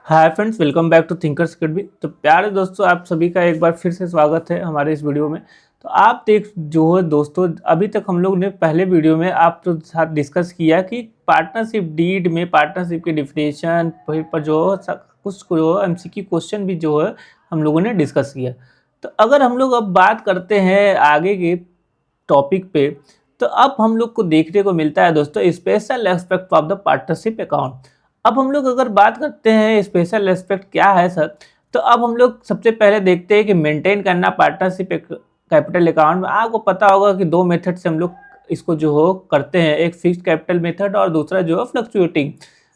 Hi friends, welcome back to Thinkers Academy. तो प्यारे दोस्तों, आप सभी का एक बार फिर से स्वागत है हमारे इस वीडियो में। तो आप देख जो है दोस्तों, अभी तक हम लोग ने पहले वीडियो में आप तो साथ डिस्कस किया कि पार्टनरशिप डीड में पार्टनरशिप की डिफिनेशन पर जो कुछ जो एमसीक्यू क्वेश्चन भी जो है हम लोगों ने डिस्कस किया। तो अगर हम लोग अब बात करते हैं आगे के टॉपिक पे, तो अब हम लोग को देखने को मिलता है दोस्तों special aspect of the partnership account. अब हम लोग अगर बात करते हैं स्पेशल एस्पेक्ट क्या है सर, तो अब हम लोग सबसे पहले देखते हैं कि मेंटेन करना पार्टनरशिप कैपिटल अकाउंट में। आपको पता होगा कि दो मेथड से हम लोग इसको जो हो करते हैं, एक फिक्स्ड कैपिटल मेथड और दूसरा जो है फ्लक्चुएटिंग।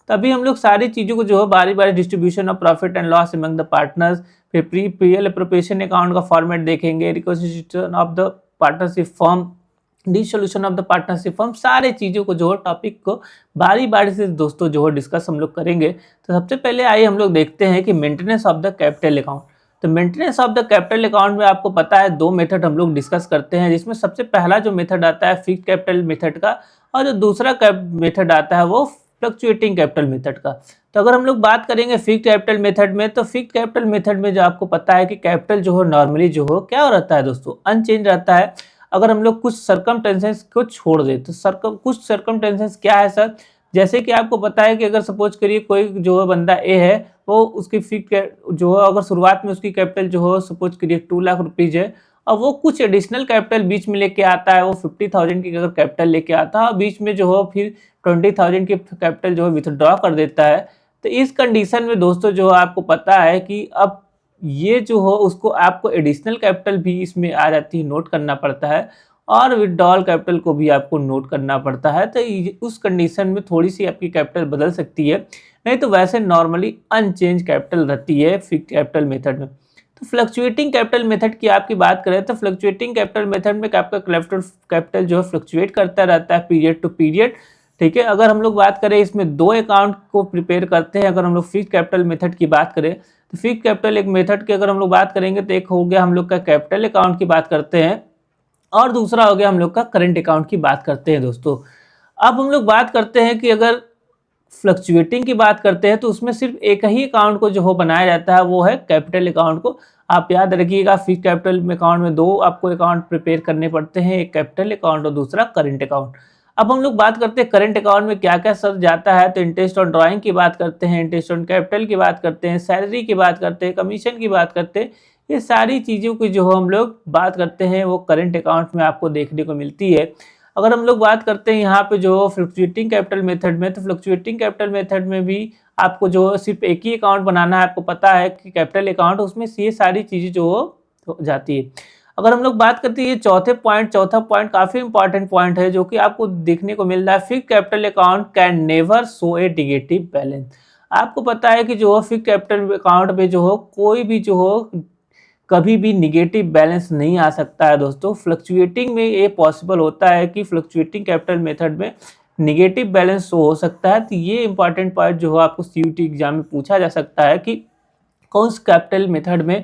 तभी हम लोग सारी चीज़ों को जो है बारी बारी distribution of profit and loss among the partners, फिर पीएल अप्रोप्रिएशन अकाउंट का फॉर्मेट देखेंगे, reconstitution of the partnership form, dissolution of the partnership form, सारे चीज़ों को जो है टॉपिक को बारी बारी से दोस्तों जो है डिस्कस हम लोग करेंगे। तो सबसे पहले आइए हम लोग देखते हैं कि maintenance of the capital account. तो maintenance of the capital account में आपको पता है दो मेथड हम लोग डिस्कस करते हैं, जिसमें सबसे पहला जो मेथड आता है फिक्स्ड कैपिटल मेथड का, और जो दूसरा मेथड आता है वो फ्लक्चुएटिंग कैपिटल मेथड का। तो अगर हम लोग बात करेंगे फिक्स्ड कैपिटल मेथड में, तो फिक्स्ड कैपिटल मेथड में जो आपको पता है कि कैपिटल जो है नॉर्मली जो हो क्या रहता है दोस्तों, अनचेंज रहता है। अगर हम लोग कुछ सर्कमटेंसेस को छोड़ दें तो कुछ सर्कमटेंसेस क्या है सर, जैसे कि आपको पता है कि अगर सपोज करिए कोई जो है बंदा ए है, वो उसकी फिक्स जो है अगर शुरुआत में उसकी कैपिटल जो है सपोज करिए 2 लाख रुपीज है, और वो कुछ एडिशनल कैपिटल बीच में लेके आता है, वो 50,000 की अगर कैपिटल लेके आता है, बीच में जो है फिर 20,000 की कैपिटल जो है विथड्रॉ कर देता है। तो इस कंडीशन में दोस्तों जो आपको पता है कि अब ये जो हो उसको आपको एडिशनल कैपिटल भी इसमें आ जाती है, नोट करना पड़ता है, और विड्रॉल कैपिटल को भी आपको नोट करना पड़ता है। तो उस कंडीशन में थोड़ी सी आपकी कैपिटल बदल सकती है, नहीं तो वैसे नॉर्मली अनचेंज कैपिटल रहती है फिक्स्ड कैपिटल मेथड में। तो फ्लक्चुएटिंग कैपिटल मेथड की आपकी बात करें तो फ्लक्चुएटिंग कैपिटल मेथड में आपका कैपिटल जो है फ्लक्चुएट करता रहता है पीरियड टू पीरियड। ठीक है, अगर हम लोग बात करें इसमें दो अकाउंट को प्रिपेयर करते हैं। अगर हम लोग फिक्स्ड कैपिटल मेथड की बात करें तो फिक्स्ड कैपिटल एक मेथड की अगर हम लोग बात करेंगे तो एक हो गया हम लोग का कैपिटल अकाउंट की बात करते हैं, और दूसरा हो गया हम लोग का करंट अकाउंट की बात करते हैं दोस्तों। अब हम लोग बात करते हैं कि अगर फ्लक्चुएटिंग की बात करते हैं तो उसमें सिर्फ एक ही अकाउंट को जो हो बनाया जाता है, वो है कैपिटल अकाउंट को। आप याद रखिएगा फिक्स्ड कैपिटल अकाउंट में दो आपको अकाउंट प्रिपेयर करने पड़ते हैं, एक कैपिटल अकाउंट और दूसरा करंट अकाउंट। अब हम लोग बात करते हैं करंट अकाउंट में क्या क्या सर जाता है, तो इंटरेस्ट ऑन ड्राइंग की बात करते हैं, इंटरेस्ट ऑन कैपिटल की बात करते हैं, सैलरी की बात करते हैं, कमीशन की बात करते हैं। ये सारी चीज़ों की जो हम लोग बात करते हैं वो करंट अकाउंट में आपको देखने को मिलती है। अगर हम लोग बात करते हैं यहाँ पे जो फ्लक्चुएटिंग कैपिटल मेथड में, तो फ्लक्चुएटिंग कैपिटल मेथड में भी आपको जो सिर्फ एक ही अकाउंट बनाना है, आपको पता है कि कैपिटल अकाउंट, उसमें से ये सारी चीज़ें जो हो जाती है। अगर हम लोग बात करते हैं ये चौथा पॉइंट काफ़ी इंपॉर्टेंट पॉइंट है, जो कि आपको देखने को मिल रहा है, fixed capital account can never show A negative balance. आपको पता है कि जो फिक्स्ड कैपिटल अकाउंट में जो हो कोई भी जो हो कभी भी निगेटिव बैलेंस नहीं आ सकता है दोस्तों। फ्लक्चुएटिंग में ये पॉसिबल होता है कि फ्लक्चुएटिंग कैपिटल मेथड में निगेटिव बैलेंस शो हो सकता है। तो ये इंपॉर्टेंट पॉइंट जो है आपको सीयूटी एग्जाम में पूछा जा सकता है कि कौन सा कैपिटल मेथड में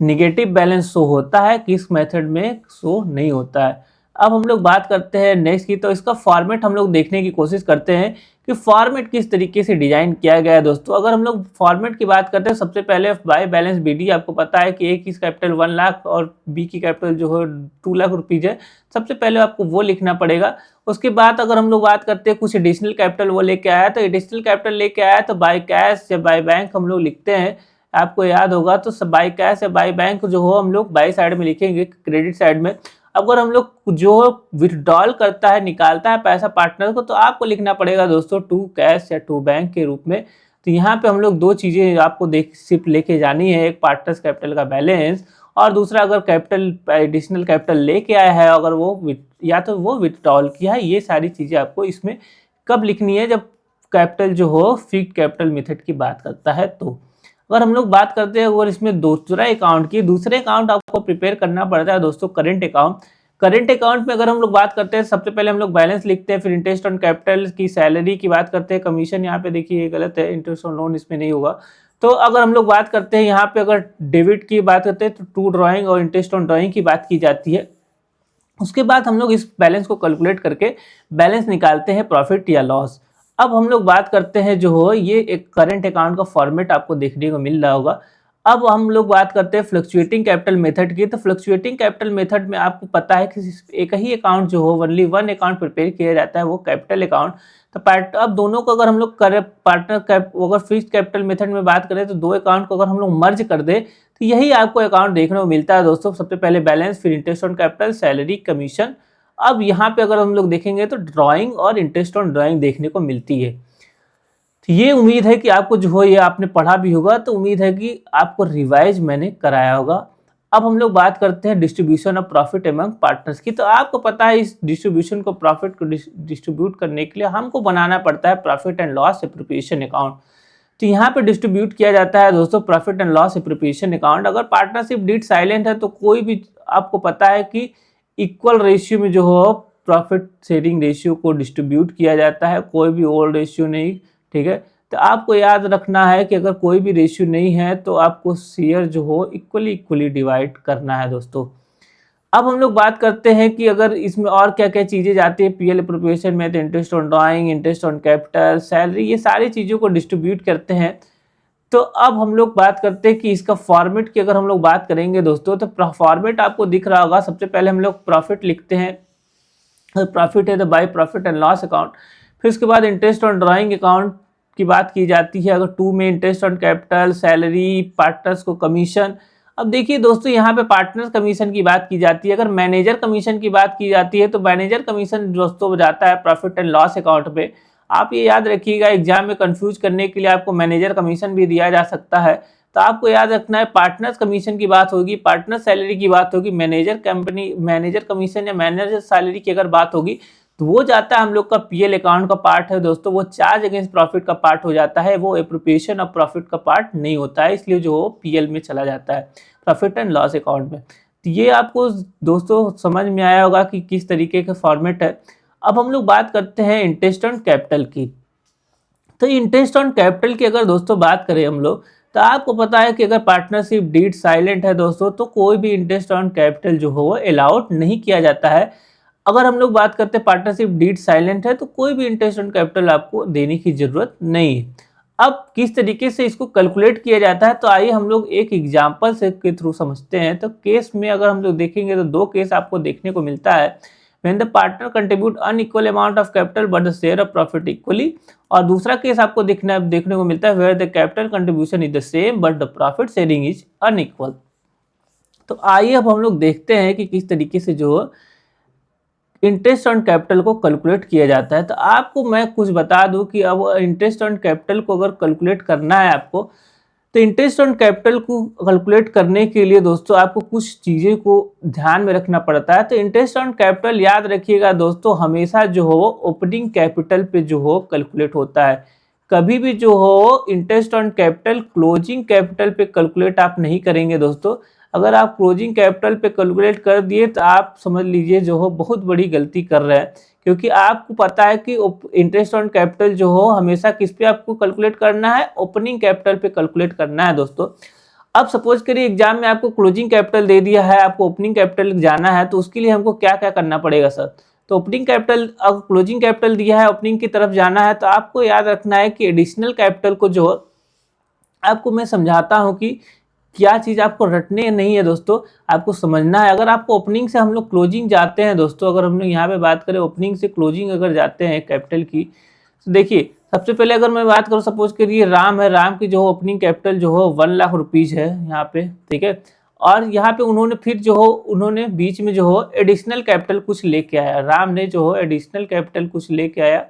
निगेटिव बैलेंस शो होता है, किस मेथड में शो नहीं होता है। अब हम लोग बात करते हैं नेक्स्ट की, तो इसका फॉर्मेट हम लोग देखने की कोशिश करते हैं कि फॉर्मेट किस तरीके से डिजाइन किया गया है दोस्तों। अगर हम लोग फॉर्मेट की बात करते हैं, सबसे पहले बाय बैलेंस बीडी, आपको पता है कि ए की कैपिटल 1 लाख और बी की कैपिटल जो है 2 लाख रुपीज है, सबसे पहले आपको वो लिखना पड़ेगा। उसके बाद अगर हम लोग बात करते हैं कुछ एडिशनल कैपिटल वो लेके आया, तो एडिशनल कैपिटल लेके आया तो बाय कैश या बाय बैंक हम लोग लिखते हैं, आपको याद होगा। तो बाय कैश या बाय बैंक जो हो हम लोग बाय साइड में लिखेंगे, क्रेडिट साइड में। अगर हम लोग जो विथड्रॉल करता है, निकालता है पैसा पार्टनर को, तो आपको लिखना पड़ेगा दोस्तों टू कैश या टू बैंक के रूप में। तो यहाँ पे हम लोग दो चीज़ें आपको सिर्फ लेके जानी है, एक पार्टनर्स कैपिटल का बैलेंस, और दूसरा अगर कैपिटल एडिशनल कैपिटल लेके आया है, अगर वो या तो वो विथड्रॉल किया है। ये सारी चीज़ें आपको इसमें कब लिखनी है, जब कैपिटल जो हो फिक्स्ड कैपिटल मेथड की बात करता है। तो अगर हम लोग बात करते हैं अगर इसमें दूसरे अकाउंट आपको प्रिपेयर करना पड़ता है दोस्तों, करंट अकाउंट। करंट अकाउंट में अगर हम लोग बात करते हैं, सबसे पहले हम लोग बैलेंस लिखते हैं, फिर इंटरेस्ट ऑन कैपिटल की सैलरी की बात करते हैं, कमीशन यहाँ पे देखिए गलत है, इंटरेस्ट ऑन लोन इसमें नहीं होगा। तो अगर हम लोग बात करते हैं यहाँ पे अगर डेबिट की बात करते हैं तो टू ड्राइंग और इंटरेस्ट ऑन ड्राइंग की बात की जाती है। उसके बाद हम लोग इस बैलेंस को कैलकुलेट करके बैलेंस निकालते हैं प्रॉफिट या लॉस। अब हम लोग बात करते हैं जो हो, ये एक करंट अकाउंट का फॉर्मेट आपको देखने को मिल रहा होगा। अब हम लोग बात करते हैं फ्लक्चुएटिंग कैपिटल मेथड की। तो फ्लक्चुएटिंग कैपिटल मेथड में आपको पता है कि एक ही अकाउंट जो हो, ओनली वन अकाउंट प्रिपेयर किया जाता है, वो कैपिटल अकाउंट। तो अब दोनों को अगर हम लोग करें पार्टनर अगर फिक्स्ड कैपिटल मेथड में बात करें तो दो अकाउंट को अगर हम लोग मर्ज कर दे तो यही आपको अकाउंट देखने को मिलता है दोस्तों। सबसे पहले बैलेंस, फिर interest on capital, salary, commission. अब यहाँ पे अगर हम लोग देखेंगे तो ड्राइंग और इंटरेस्ट ऑन ड्राइंग देखने को मिलती है। तो ये उम्मीद है कि आपको जो हो ये आपने पढ़ा भी होगा, तो उम्मीद है कि आपको रिवाइज मैंने कराया होगा। अब हम लोग बात करते हैं distribution of profit among partners की। तो आपको पता है इस डिस्ट्रीब्यूशन को, प्रॉफिट को डिस्ट्रीब्यूट करने के लिए हमको बनाना पड़ता है profit and loss appropriation account. तो यहाँ पे डिस्ट्रीब्यूट किया जाता है दोस्तों profit and loss appropriation account. अगर पार्टनरशिप डीड साइलेंट है तो कोई भी, आपको पता है कि इक्वल रेशियो में जो हो प्रॉफिट शेयरिंग रेशियो को डिस्ट्रीब्यूट किया जाता है, कोई भी ओल्ड रेशियो नहीं, ठीक है। तो आपको याद रखना है कि अगर कोई भी रेशियो नहीं है तो आपको शेयर जो हो इक्वली डिवाइड करना है दोस्तों। अब हम लोग बात करते हैं कि अगर इसमें और क्या क्या चीज़ें जाती है पीएल एप्रोप्रिएशन में, तो interest on drawing, interest on capital, salary, ये सारी चीज़ों को डिस्ट्रीब्यूट करते हैं। तो अब हम लोग बात करते हैं कि इसका फॉर्मेट की अगर हम लोग बात करेंगे दोस्तों, तो फॉर्मेट आपको दिख रहा होगा। सबसे पहले हम लोग प्रॉफिट लिखते हैं, प्रॉफिट है तो by profit and loss account. फिर उसके बाद इंटरेस्ट ऑन ड्राइंग अकाउंट की बात की जाती है। अगर टू में interest on capital, salary, partners को कमीशन। अब देखिए दोस्तों, यहाँ पे पार्टनर्स कमीशन की बात की जाती है। अगर मैनेजर कमीशन की बात की जाती है तो मैनेजर कमीशन दोस्तों जाता है प्रॉफिट एंड लॉस अकाउंट पे। आप ये याद रखिएगा, एग्जाम में कंफ्यूज करने के लिए आपको मैनेजर कमीशन भी दिया जा सकता है। तो आपको याद रखना है पार्टनर्स कमीशन की बात होगी, पार्टनर सैलरी की बात होगी, मैनेजर कमीशन या मैनेजर सैलरी की अगर बात होगी तो वो जाता है हम लोग का पीएल अकाउंट का पार्ट है दोस्तों। वो चार्ज अगेंस्ट प्रॉफिट का पार्ट हो जाता है, वो एप्रोप्रिएशन ऑफ प्रॉफिट का पार्ट नहीं होता है, इसलिए जो वो पीएल में चला जाता है, प्रॉफिट एंड लॉस अकाउंट में। तो ये आपको दोस्तों समझ में आया होगा कि किस तरीके का फॉर्मेट है। अब हम लोग बात करते हैं इंटरेस्ट ऑन कैपिटल की। तो इंटरेस्ट ऑन कैपिटल की अगर दोस्तों बात करें हम लोग, तो आपको पता है कि अगर पार्टनरशिप डीड साइलेंट है दोस्तों तो कोई भी इंटरेस्ट ऑन कैपिटल जो हो वो अलाउड नहीं किया जाता है। अगर हम लोग बात करते हैं पार्टनरशिप डीड साइलेंट है तो कोई भी इंटरेस्ट ऑन कैपिटल आपको देने की जरूरत नहीं है। अब किस तरीके से इसको कैलकुलेट किया जाता है, तो आइए हम लोग एक एग्जांपल से के थ्रू समझते हैं। तो केस में अगर हम लोग देखेंगे तो दो केस आपको देखने को मिलता है। When the partner contribute unequal amount of capital but the share of profit equally, और दूसरा केस आपको देखने को मिलता है where the capital contribution is the same but the profit sharing is unequal। तो आइए अब हम लोग देखते हैं कि किस तरीके से जो इंटरेस्ट ऑन कैपिटल को कैलकुलेट किया जाता है। तो आपको मैं कुछ बता दूं कि अब इंटरेस्ट ऑन कैपिटल को अगर कैलकुलेट करना है आपको, तो इंटरेस्ट ऑन कैपिटल को कैलकुलेट करने के लिए दोस्तों आपको कुछ चीज़ें को ध्यान में रखना पड़ता है। तो इंटरेस्ट ऑन कैपिटल याद रखिएगा दोस्तों, हमेशा जो हो ओपनिंग कैपिटल पे जो हो कैलकुलेट होता है। कभी भी जो हो interest on capital closing capital पे कैलकुलेट आप नहीं करेंगे दोस्तों। अगर आप क्लोजिंग कैपिटल पे कैलकुलेट कर दिए तो आप समझ लीजिए जो हो बहुत बड़ी गलती कर रहे हैं, क्योंकि आपको पता है कि इंटरेस्ट ऑन कैपिटल जो हो हमेशा किस पे आपको कैलकुलेट करना है, ओपनिंग कैपिटल पे कैलकुलेट करना है दोस्तों। अब सपोज करिए एग्जाम में आपको क्लोजिंग कैपिटल दे दिया है, आपको ओपनिंग कैपिटल जाना है, तो उसके लिए हमको क्या क्या करना पड़ेगा सर। तो ओपनिंग कैपिटल, अगर क्लोजिंग कैपिटल दिया है, ओपनिंग की तरफ जाना है, तो आपको याद रखना है कि एडिशनल कैपिटल को जो आपको मैं समझाता हूँ कि क्या चीज़ आपको रटने नहीं है दोस्तों, आपको समझना है। अगर आपको ओपनिंग से हम लोग क्लोजिंग जाते हैं दोस्तों, अगर हम लोग यहाँ पे बात करें ओपनिंग से क्लोजिंग अगर जाते हैं कैपिटल की, तो देखिए सबसे पहले अगर मैं बात करूँ, सपोज करिए राम है, राम की जो ओपनिंग कैपिटल जो हो 1 लाख रुपीज़ है यहाँ पे, ठीक है। और यहाँ पे उन्होंने फिर जो हो उन्होंने बीच में जो हो एडिशनल कैपिटल कुछ लेके आया, राम ने जो हो एडिशनल कैपिटल कुछ लेके आया,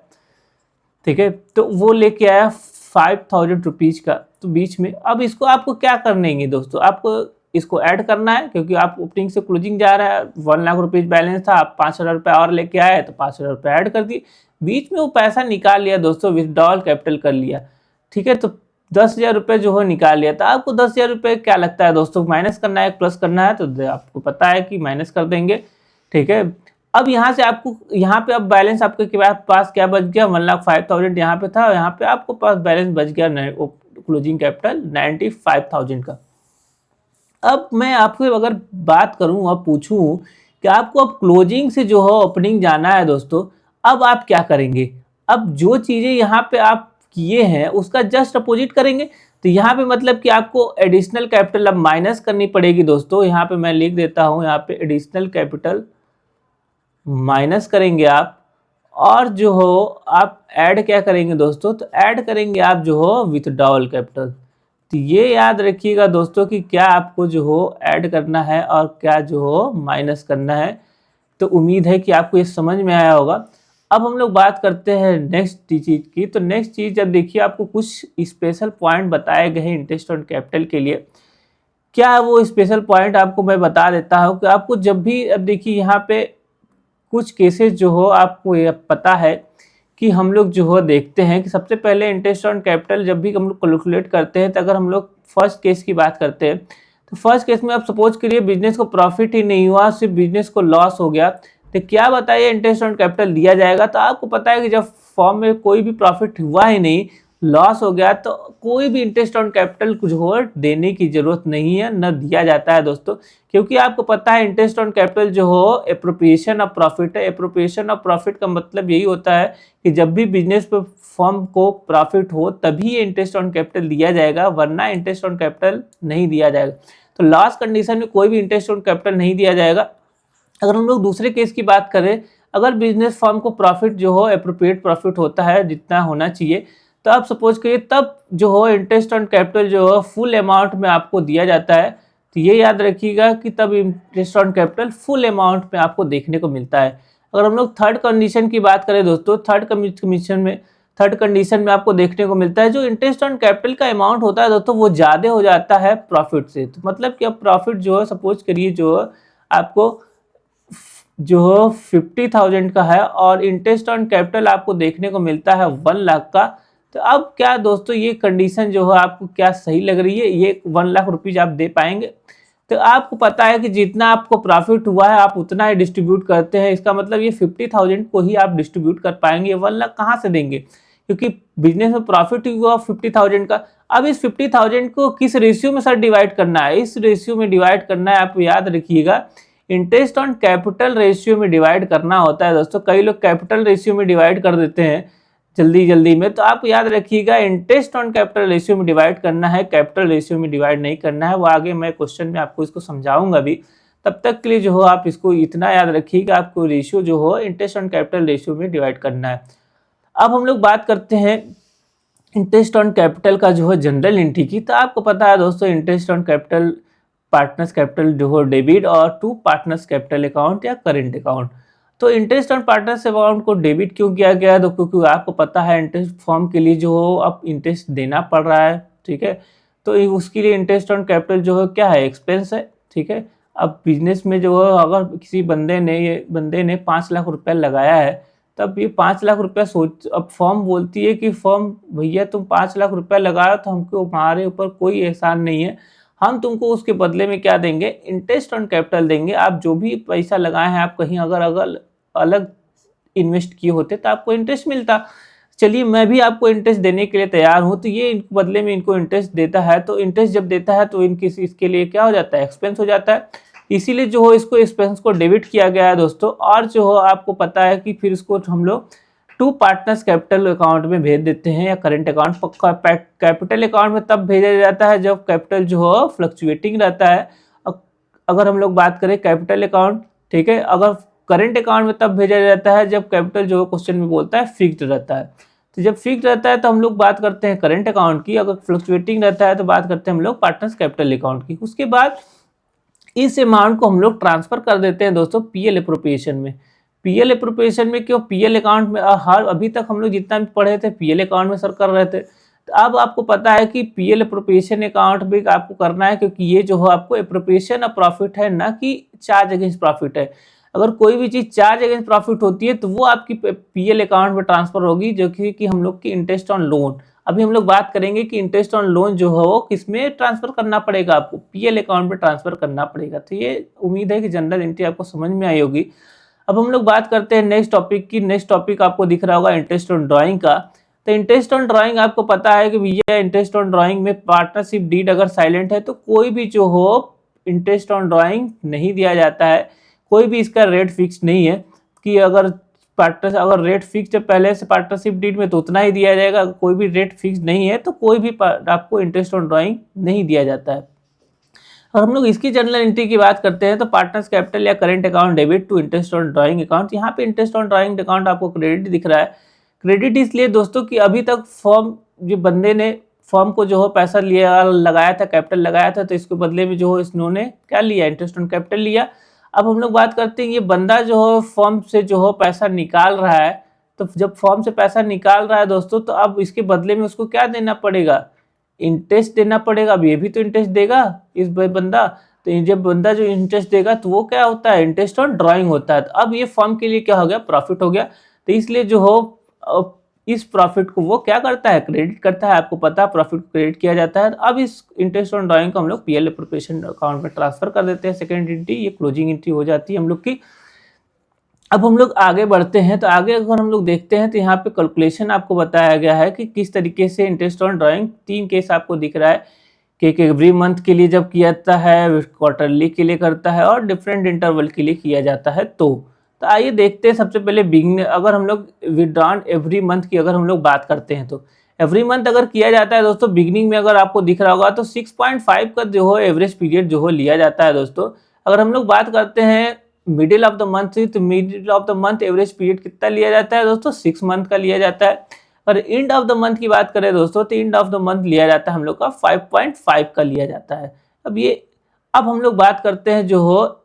ठीक है। तो वो लेके आया 5000 रुपीज़ का, तो बीच में अब इसको आपको क्या करने हैं दोस्तों, आपको इसको ऐड करना है, क्योंकि आप ओपनिंग से क्लोजिंग जा रहा है, 1 लाख रुपीज़ बैलेंस था, आप 5000 रुपये और लेके आए तो 5000 रुपये ऐड कर दिए, बीच में वो पैसा निकाल लिया दोस्तों, विथड्रॉल कैपिटल कर लिया, ठीक है। तो 10,000 रुपये जो हो निकाल लिया। तो आपको 10,000 रुपये क्या लगता है दोस्तों, माइनस करना है प्लस करना है, तो आपको पता है कि माइनस कर देंगे, ठीक है। अब यहाँ से आपको यहाँ पे अब बैलेंस आपके पास क्या बच गया, 1,05,000 यहाँ पे था, यहाँ पे आपको पास बैलेंस बच गया क्लोजिंग कैपिटल 95,000 का। अब मैं आपसे अगर बात करूँ, अब पूछूं कि आपको अब क्लोजिंग से जो है ओपनिंग जाना है दोस्तों, अब आप क्या करेंगे। अब जो चीज़ें यहाँ पे आप किए हैं उसका जस्ट अपोजिट करेंगे। तो यहाँ पे मतलब कि आपको एडिशनल कैपिटल अब माइनस करनी पड़ेगी दोस्तों। यहाँ पे मैं लिख देता हूँ, यहाँ पे एडिशनल कैपिटल माइनस करेंगे आप, और जो हो आप ऐड क्या करेंगे दोस्तों, तो ऐड करेंगे आप जो हो विथड्रॉवल कैपिटल। तो ये याद रखिएगा दोस्तों कि क्या आपको जो हो ऐड करना है और क्या जो हो माइनस करना है। तो उम्मीद है कि आपको ये समझ में आया होगा। अब हम लोग बात करते हैं नेक्स्ट चीज़ की। तो नेक्स्ट चीज़, जब देखिए आपको कुछ स्पेशल पॉइंट बताए गए हैं इंटरेस्ट ऑन कैपिटल के लिए। क्या है वो स्पेशल पॉइंट, आपको मैं बता देता हूँ कि आपको जब भी, अब देखिए यहाँ पे कुछ केसेस जो हो आपको ये पता है कि हम लोग जो हो देखते हैं कि सबसे पहले इंटरेस्ट ऑन कैपिटल जब भी हम लोग कैलकुलेट करते हैं, तो अगर हम लोग फर्स्ट केस की बात करते हैं, तो फर्स्ट केस में आप सपोज करिए बिजनेस को प्रॉफिट ही नहीं हुआ, सिर्फ बिजनेस को लॉस हो गया, तो क्या बताइए इंटरेस्ट ऑन कैपिटल दिया जाएगा। तो आपको पता है कि जब फॉर्म में कोई भी प्रॉफिट हुआ ही नहीं, लॉस हो गया, तो कोई भी इंटरेस्ट ऑन कैपिटल कुछ हो देने की जरूरत नहीं है, न दिया जाता है दोस्तों। क्योंकि आपको पता है इंटरेस्ट ऑन कैपिटल जो हो एप्रोप्रिएशन ऑफ प्रॉफिट है। एप्रोप्रिएशन ऑफ प्रॉफिट का मतलब यही होता है कि जब भी बिजनेस पे फर्म को प्रॉफिट हो तभी ये इंटरेस्ट ऑन कैपिटल दिया जाएगा, वरना इंटरेस्ट ऑन कैपिटल नहीं दिया जाएगा। तो लॉस कंडीशन में कोई भी इंटरेस्ट ऑन कैपिटल नहीं दिया जाएगा। अगर हम लोग दूसरे केस की बात करें, अगर बिजनेस फर्म को प्रॉफिट जो हो एप्रोप्रिएट प्रॉफिट होता है जितना होना चाहिए, तो आप सपोज करिए तब जो हो इंटरेस्ट ऑन कैपिटल जो हो फुल अमाउंट में आपको दिया जाता है। तो ये याद रखिएगा कि तब interest on capital full amount में आपको देखने को मिलता है। अगर हम लोग थर्ड कंडीशन की बात करें दोस्तों, थर्ड कंडीशन में आपको देखने को मिलता है जो इंटरेस्ट ऑन कैपिटल का अमाउंट होता है दोस्तों वो ज़्यादा हो जाता है प्रॉफिट से। तो मतलब कि अब प्रॉफिट जो है सपोज करिए जो आपको जो 50,000 का है और इंटरेस्ट ऑन कैपिटल आपको देखने को मिलता है 1 लाख का। तो अब क्या दोस्तों ये कंडीशन जो है आपको क्या सही लग रही है, ये 1 लाख रुपीज आप दे पाएंगे। तो आपको पता है कि जितना आपको प्रॉफिट हुआ है आप उतना ही डिस्ट्रीब्यूट करते हैं, इसका मतलब ये 50,000 को ही आप डिस्ट्रीब्यूट कर पाएंगे, 1 लाख कहाँ से देंगे, क्योंकि बिजनेस में प्रॉफिट हुआ 50,000 का। अब इस 50,000 को किस रेशियो में सर डिवाइड करना है, इस रेशियो में डिवाइड करना है। आप याद रखिएगा इंटरेस्ट ऑन कैपिटल रेशियो में डिवाइड करना होता है दोस्तों। कई लोग कैपिटल रेशियो में डिवाइड कर देते हैं जल्दी में, तो आप याद रखिएगा इंटरेस्ट ऑन कैपिटल रेशियो में डिवाइड करना है, कैपिटल रेशियो में डिवाइड नहीं करना है। वो आगे मैं क्वेश्चन में आपको इसको समझाऊंगा भी। तब तक के लिए जो हो आप इसको इतना याद रखिएगा, आपको रेशियो जो हो इंटरेस्ट ऑन कैपिटल रेशियो में डिवाइड करना है। अब हम लोग बात करते हैं इंटरेस्ट ऑन कैपिटल का जो है जनरल एंट्री की। तो आपको पता है दोस्तों interest on capital partners capital जो हो डेबिट और टू पार्टनर्स कैपिटल अकाउंट या करेंट अकाउंट। तो इंटरेस्ट ऑन पार्टनर्स अकाउंट को डेबिट क्यों किया गया है, तो क्योंकि आपको पता है इंटरेस्ट फॉर्म के लिए जो हो अब इंटरेस्ट देना पड़ रहा है, ठीक है। तो उसके लिए इंटरेस्ट ऑन कैपिटल जो है क्या है, एक्सपेंस है, ठीक है। अब बिजनेस में जो है अगर किसी बंदे ने 5 लाख रुपया लगाया है, तब ये 5 लाख रुपया अब फॉर्म बोलती है कि फॉर्म भैया तुम 5 लाख रुपया लगाओ तो हमको हमारे ऊपर कोई एहसान नहीं है, हम तुमको उसके बदले में क्या देंगे, इंटरेस्ट ऑन कैपिटल देंगे। आप जो भी पैसा लगाए हैं, आप कहीं अगर अलग इन्वेस्ट किए होते तो आपको इंटरेस्ट मिलता। चलिए मैं भी आपको इंटरेस्ट देने के लिए तैयार हूँ, तो ये बदले में इनको इंटरेस्ट देता है। तो इंटरेस्ट जब देता है तो इसके लिए क्या हो जाता है, एक्सपेंस हो जाता है। इसीलिए जो हो इसको एक्सपेंस को डेबिट किया गया है दोस्तों। और जो हो आपको पता है कि फिर इसको हम लोग टू पार्टनर्स कैपिटल अकाउंट में भेज देते हैं या करेंट अकाउंट। कैपिटल अकाउंट में तब भेजा जाता है जब कैपिटल जो हो फ्लक्चुएटिंग रहता है। अगर हम लोग बात करें कैपिटल अकाउंट, ठीक है, अगर करेंट अकाउंट में तब भेजा जाता है जब कैपिटल जो क्वेश्चन में बोलता है फिक्स्ड रहता है। तो जब फिक्स्ड रहता है तो हम लोग बात करते हैं करेंट अकाउंट की, अगर फ्लक्चुएटिंग रहता है तो बात करते हैं हम लोग पार्टनर्स कैपिटल अकाउंट की। उसके बाद इस अमाउंट को हम लोग ट्रांसफर कर देते हैं दोस्तों पीएल एप्रोप्रिएशन में। पीएल एप्रोप्रिएशन में क्यों, पीएल अकाउंट में अभी तक हम लोग जितना भी पढ़े थे पीएल अकाउंट में सर कर रहे थे। तो अब आपको पता है कि पीएल एप्रोप्रिएशन अकाउंट भी आपको करना है, क्योंकि ये जो है आपको एप्रोप्रिएशन ऑफ प्रॉफिट है, ना कि चार्ज अगेंस्ट प्रॉफिट है। अगर कोई भी चीज चार्ज अगेंस्ट प्रॉफिट होती है तो वो आपकी पीएल अकाउंट में ट्रांसफर होगी, जो कि हम लोग की इंटरेस्ट ऑन लोन। अभी हम लोग बात करेंगे कि इंटरेस्ट ऑन लोन जो है वो किसमें ट्रांसफर करना पड़ेगा, आपको पीएल अकाउंट में ट्रांसफर करना पड़ेगा। तो ये उम्मीद है कि जनरल एंट्री आपको समझ में आई होगी। अब हम लोग बात करते हैं नेक्स्ट टॉपिक की। नेक्स्ट टॉपिक आपको दिख रहा होगा इंटरेस्ट ऑन ड्राइंग का। तो इंटरेस्ट ऑन ड्राइंग आपको पता है कि भैया इंटरेस्ट ऑन ड्राइंग में पार्टनरशिप डीड अगर साइलेंट है तो कोई भी जो हो इंटरेस्ट ऑन ड्राइंग नहीं दिया जाता है। कोई भी इसका रेट फिक्स नहीं है कि अगर पार्टनर अगर रेट फिक्स है पहले से पार्टनरशिप डीड में तो उतना ही दिया जाएगा, कोई भी रेट फिक्स नहीं है तो कोई भी आपको इंटरेस्ट ऑन ड्राइंग नहीं दिया जाता है। और हम लोग इसकी जर्नल एंट्री की बात करते हैं तो पार्टनर्स कैपिटल या current account debit to interest on drawing account. यहाँ पे इंटरेस्ट ऑन ड्राइंग अकाउंट आपको क्रेडिट दिख रहा है। क्रेडिट इसलिए दोस्तों कि अभी तक फॉर्म जो बंदे ने फॉर्म को जो है पैसा लिया लगाया था, कैपिटल लगाया था, तो इसके बदले में जो है इन्होंने क्या लिया, इंटरेस्ट ऑन कैपिटल लिया। अब हम लोग बात करते हैं ये बंदा जो है फॉर्म से जो है पैसा निकाल रहा है, तो जब फॉर्म से पैसा निकाल रहा है दोस्तों तो अब इसके बदले में उसको क्या देना पड़ेगा, इंटरेस्ट देना पड़ेगा। अब ये भी तो इंटरेस्ट देगा इस बंदा, तो जब बंदा जो इंटरेस्ट देगा तो वो क्या होता है, इंटरेस्ट ऑन ड्राइंग होता है। तो अब ये फर्म के लिए क्या हो गया, प्रॉफिट हो गया। तो इसलिए जो हो इस प्रॉफिट को वो क्या करता है, क्रेडिट करता है। आपको पता है प्रॉफिट को क्रेडिट किया जाता है। अब इस इंटरेस्ट ऑन ड्राइंग को हम लोग पीएल एप्रोप्रिएशन अकाउंट में ट्रांसफर कर देते हैं। सेकेंड एंट्री ये क्लोजिंग एंट्री हो जाती है हम लोग की। अब हम लोग आगे बढ़ते हैं तो आगे अगर हम लोग देखते हैं तो यहाँ पे कैलकुलेशन आपको बताया गया है कि किस तरीके से इंटरेस्ट ऑन ड्राइंग, 3 केस आपको दिख रहा है कि एवरी मंथ के लिए जब किया जाता है, क्वार्टरली के लिए करता है और डिफरेंट इंटरवल के लिए किया जाता है। तो आइए देखते हैं सबसे पहले बिगिनिंग, अगर हम लोग विड्रॉन एवरी मंथ की अगर हम लोग बात करते हैं तो एवरी मंथ अगर किया जाता है दोस्तों, बिगिनिंग में अगर आपको दिख रहा होगा तो 6.5 का जो है एवरेज पीरियड जो है लिया जाता है दोस्तों। अगर हम लोग बात करते हैं मिडिल ऑफ द मंथ, तो middle of the month average period कितना लिया जाता है दोस्तों, 6 मंथ का लिया जाता है। और एंड ऑफ द मंथ की बात करें दोस्तों तो एंड ऑफ द मंथ लिया जाता है हम लोग का 5.5 का लिया जाता है। अब हम लोग बात करते हैं जो हो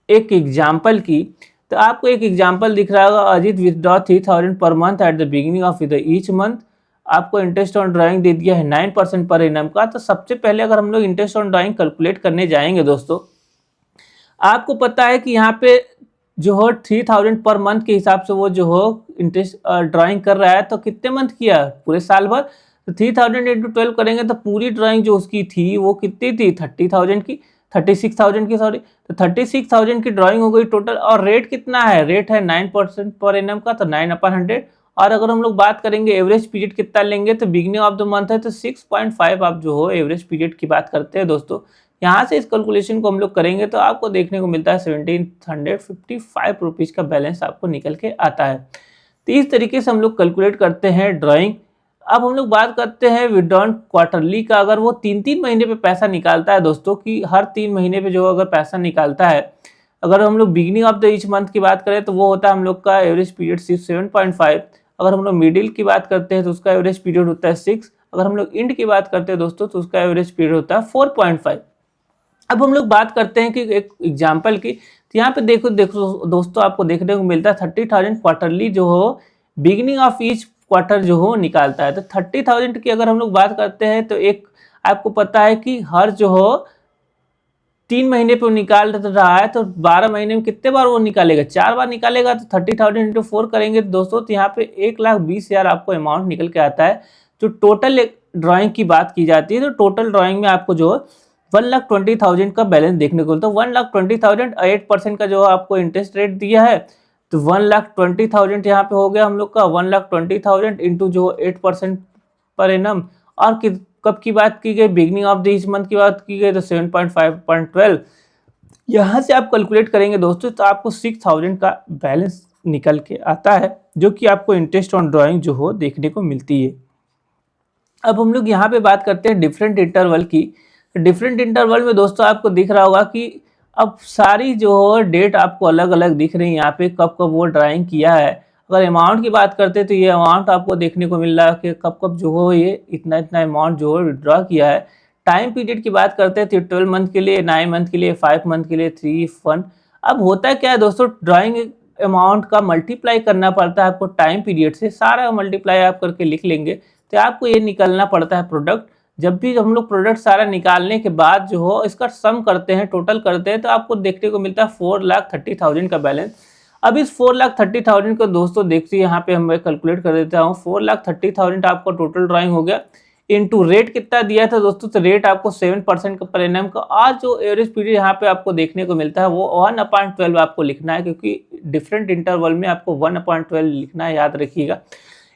एक एग्जाम्पल की, तो आपको एक एग्जाम्पल दिख रहा होगा, Ajit withdraw 3000 per month at the beginning of the each month. आपको इंटरेस्ट ऑन ड्राइंग दे दिया है 9% पर एनम का। तो सबसे पहले अगर हम लोग इंटरेस्ट ऑन ड्राइंग कैलकुलेट करने जाएंगे दोस्तों, आपको पता है कि यहाँ पे जो हो 3000 पर मंथ के हिसाब से वो जो हो इंटरेस्ट ड्राइंग कर रहा है, तो कितने मंथ किया, पूरे साल भर। तो 3000 इंटू 12 करेंगे तो पूरी ड्राइंग जो उसकी थी वो कितनी थी, 36,000 की सॉरी। तो 36,000 की ड्राइंग हो गई टोटल। और रेट कितना है, रेट है 9% पर एनम का, तो 9/100। और अगर हम लोग बात करेंगे एवरेज पीरियड कितना लेंगे, तो बिगिनिंग ऑफ द मंथ है तो 6.5 आप जो हो एवरेज पीरियड की बात करते हैं दोस्तों। यहाँ से इस कैलकुलेशन को हम लोग करेंगे तो आपको देखने को मिलता है 1755 रुपीज़ का बैलेंस आपको निकल के आता है। तो इस तरीके से हम लोग कैलकुलेट करते हैं ड्राइंग। अब हम लोग बात करते हैं विड्रॉन क्वार्टरली का। अगर वो 3-3 महीने पे पैसा निकालता है दोस्तों, कि हर 3 महीने पे जो अगर पैसा निकालता है, अगर हम लोग beginning of the each month की बात करें तो वो होता है हम लोग का एवरेज पीरियड 7.5। अगर हम लोग मिडिल की बात करते हैं तो उसका एवरेज पीरियड होता है 6। अगर हम लोग एंड की बात करते हैं दोस्तों तो उसका एवरेज पीरियड होता है 4.5। अब हम लोग बात करते हैं कि एक एग्जाम्पल की, तो यहाँ पे देखो दोस्तों आपको देखने को मिलता है 30,000 क्वार्टरली जो हो बिगिनिंग ऑफ ईच क्वार्टर जो हो निकालता है। तो 30,000 की अगर हम लोग बात करते हैं तो एक आपको पता है कि हर जो हो 3 महीने पे वो निकाल रहा है, तो 12 महीने में कितने बार वो निकालेगा, 4 बार निकालेगा। तो 30,000 इंटू 4 करेंगे दोस्तों तो यहाँ पे 1,20,000 आपको अमाउंट निकल के आता है। जो टोटल ड्राइंग की बात की जाती है तो टोटल ड्राइंग में आपको जो 1,20,000 का बैलेंस देखने को मिलता है। 1,20,000 8% का जो आपको इंटरेस्ट रेट दिया है, तो 1,20,000 यहाँ पे हो गया हम लोग का 1,20,000 इंटू जो 8% पर एनम। और कब की बात की गई, beginning of the each month की बात की गई तो 7.5.12। यहाँ से आप कैलकुलेट करेंगे दोस्तों तो आपको 6,000 का बैलेंस निकल के आता है, जो कि आपको इंटरेस्ट ऑन ड्राइंग जो हो देखने को मिलती है। अब हम लोग यहाँ पे बात करते हैं डिफरेंट इंटरवल की। डिफरेंट इंटरवल में दोस्तों आपको दिख रहा होगा कि अब सारी जो डेट आपको अलग अलग दिख रही है यहाँ पे, कब कब वो ड्राइंग किया है। अगर अमाउंट की बात करते हैं तो ये अमाउंट आपको देखने को मिल रहा है कि कब कब जो हो ये इतना इतना अमाउंट जो है विड्रॉ किया है। टाइम पीरियड की बात करते हैं तो 12 मंथ के लिए, 9 मंथ के लिए, 5 मंथ के लिए, 3, 1। अब होता है क्या है दोस्तों, ड्राइंग अमाउंट का मल्टीप्लाई करना पड़ता है आपको टाइम पीरियड से। सारा मल्टीप्लाई आप करके लिख लेंगे तो आपको ये निकलना पड़ता है प्रोडक्ट। जब भी हम लोग प्रोडक्ट सारा निकालने के बाद जो हो इसका सम करते हैं, टोटल करते हैं, तो आपको देखने को मिलता है 4,30,000 का बैलेंस। अब इस 4,30,000 को दोस्तों देखिए यहाँ पे हम कैलकुलेट कर देता हूँ। 4,30,000 आपको टोटल ड्राइंग हो गया, इनटू रेट कितना दिया था दोस्तों, तो रेट आपको 7% का पर एनम का। आज जो एवरेज पीरियड यहाँ पे आपको देखने को मिलता है वो 1/12 आपको लिखना है, क्योंकि डिफरेंट इंटरवल में आपको 1/12 लिखना है, याद रखिएगा।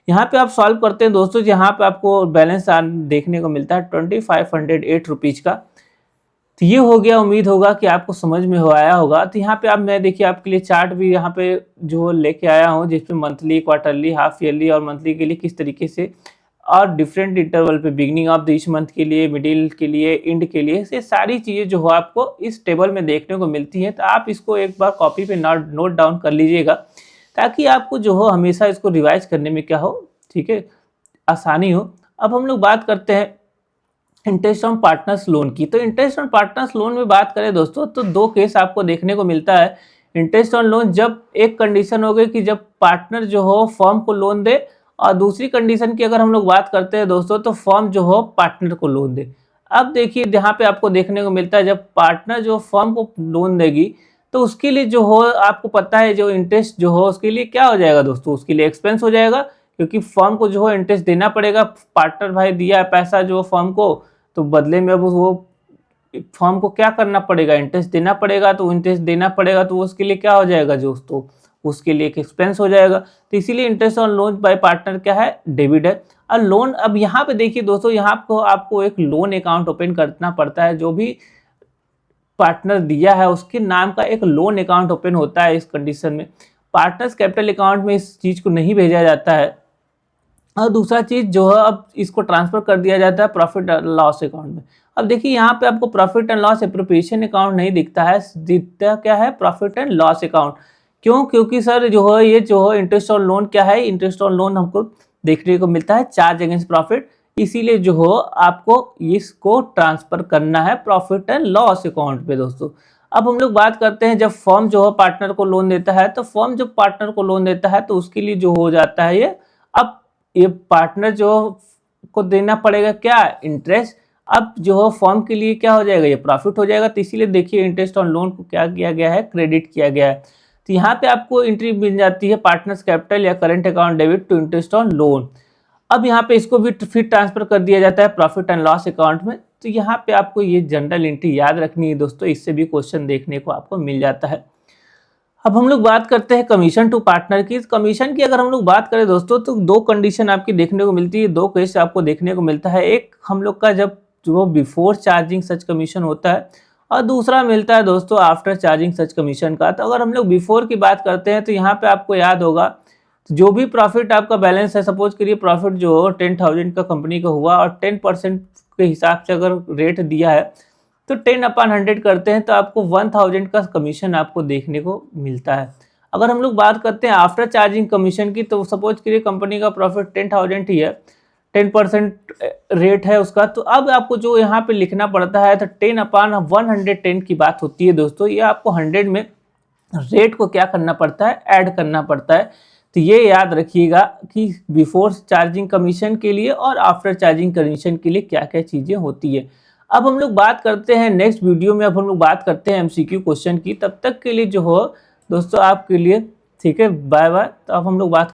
यहाँ पे आप सॉल्व करते हैं दोस्तों, यहाँ पे आपको बैलेंस देखने को मिलता है 2,508 रुपीज़ का। तो ये हो गया, उम्मीद होगा कि आपको समझ में हो आया होगा। तो यहाँ पे आप मैं देखिए आपके लिए चार्ट भी यहाँ पे जो लेके आया हूँ, जिसमें मंथली, क्वार्टरली, हाफ ईयरली और मंथली के लिए किस तरीके से और डिफरेंट इंटरवल पे, beginning of the each month के लिए, मिडिल के लिए, एंड के लिए, ये सारी चीज़ें जो हो आपको इस टेबल में देखने को मिलती हैं। तो आप इसको एक बार कॉपी पे नोट डाउन कर लीजिएगा, ताकि आपको जो हो हमेशा इसको रिवाइज करने में क्या हो, ठीक है, आसानी हो। अब हम लोग बात करते हैं इंटरेस्ट ऑन पार्टनर्स लोन की। तो इंटरेस्ट ऑन पार्टनर्स लोन में बात करें दोस्तों, तो दो केस आपको देखने को मिलता है इंटरेस्ट ऑन लोन। जब एक कंडीशन हो गई कि जब पार्टनर जो हो फर्म को लोन दे, और दूसरी कंडीशन की अगर हम लोग बात करते हैं दोस्तों, तो फर्म जो हो पार्टनर को लोन दे। अब देखिए यहाँ पे आपको देखने को मिलता है, जब पार्टनर जो फर्म को लोन देगी तो उसके लिए जो हो आपको पता है, जो इंटरेस्ट जो हो उसके लिए क्या हो जाएगा दोस्तों, उसके लिए एक्सपेंस हो जाएगा, क्योंकि फर्म को जो हो इंटरेस्ट देना पड़ेगा। पार्टनर भाई दिया है पैसा जो फर्म को, तो बदले में अब वो फर्म को क्या करना पड़ेगा, इंटरेस्ट देना पड़ेगा। तो इंटरेस्ट देना पड़ेगा तो उसके लिए क्या हो जाएगा दोस्तों, उसके लिए एक एक्सपेंस हो जाएगा। तो इसीलिए interest on loan by partner क्या है, डेबिट है। और लोन, अब यहाँ पे देखिए दोस्तों, यहाँ आपको एक लोन अकाउंट ओपन करना पड़ता है। जो भी पार्टनर दिया है उसके नाम का एक लोन अकाउंट ओपन होता है। इस कंडीशन में पार्टनर्स कैपिटल अकाउंट में इस चीज़ को नहीं भेजा जाता है। और दूसरा चीज़ जो है, अब इसको ट्रांसफर कर दिया जाता है प्रॉफिट एंड लॉस अकाउंट में। अब देखिए यहाँ पे आपको profit and loss appropriation account नहीं दिखता है, दिखता क्या है, प्रॉफिट एंड लॉस अकाउंट। क्यों? क्योंकि सर जो है ये जो है इंटरेस्ट ऑन लोन क्या है, इंटरेस्ट ऑन लोन हमको देखने को मिलता है चार्ज अगेंस्ट प्रॉफिट, इसीलिए जो हो आपको इसको ट्रांसफर करना है प्रॉफिट एंड लॉस अकाउंट पे दोस्तों। अब हम लोग बात करते हैं, जब फर्म जो है पार्टनर को लोन देता है, तो फर्म जब पार्टनर को लोन देता है तो उसके लिए जो हो जाता है ये, अब ये पार्टनर जो को देना पड़ेगा क्या, इंटरेस्ट। अब जो फर्म के लिए क्या हो जाएगा, ये प्रॉफिट हो जाएगा। तो इसीलिए देखिए इंटरेस्ट ऑन लोन को क्या किया गया है, क्रेडिट किया गया है। तो यहाँ पे आपको एंट्री मिल जाती है पार्टनर्स कैपिटल या current account debit to interest on loan. अब यहाँ पे इसको भी फिर ट्रांसफर कर दिया जाता है प्रॉफिट एंड लॉस अकाउंट में। तो यहाँ पे आपको ये जनरल एंट्री याद रखनी है दोस्तों, इससे भी क्वेश्चन देखने को आपको मिल जाता है। अब हम लोग बात करते हैं कमीशन टू पार्टनर की। कमीशन की अगर हम लोग बात करें दोस्तों, तो दो कंडीशन आपकी देखने को मिलती है, दो केस आपको देखने को मिलता है। एक हम लोग का जब जो बिफोर चार्जिंग सच कमीशन होता है, और दूसरा मिलता है दोस्तों आफ्टर चार्जिंग सच कमीशन का। तो अगर हम लोग बिफोर की बात करते हैं, तो यहाँ पे आपको याद होगा जो भी प्रॉफिट आपका बैलेंस है, सपोज करिए प्रॉफिट जो 10,000 का कंपनी का हुआ, और 10% के हिसाब से अगर रेट दिया है तो 10/100 करते हैं, तो आपको 1000 का कमीशन आपको देखने को मिलता है। अगर हम लोग बात करते हैं आफ्टर चार्जिंग कमीशन की, तो सपोज करिए कंपनी का प्रॉफिट 10,000 ही है, 10% रेट है उसका, तो अब आपको जो यहाँ पे लिखना पड़ता है, तो 10/110 की बात होती है दोस्तों। ये आपको 100 में रेट को क्या करना पड़ता है, ऐड करना पड़ता है। तो ये याद रखिएगा कि बिफोर चार्जिंग कमीशन के लिए और आफ्टर चार्जिंग कमीशन के लिए क्या क्या चीज़ें होती है। अब हम लोग बात करते हैं नेक्स्ट वीडियो में, अब हम लोग बात करते हैं एमसीक्यू क्वेश्चन की। तब तक के लिए जो हो दोस्तों आपके लिए, ठीक है, बाय बाय। तो अब हम लोग बात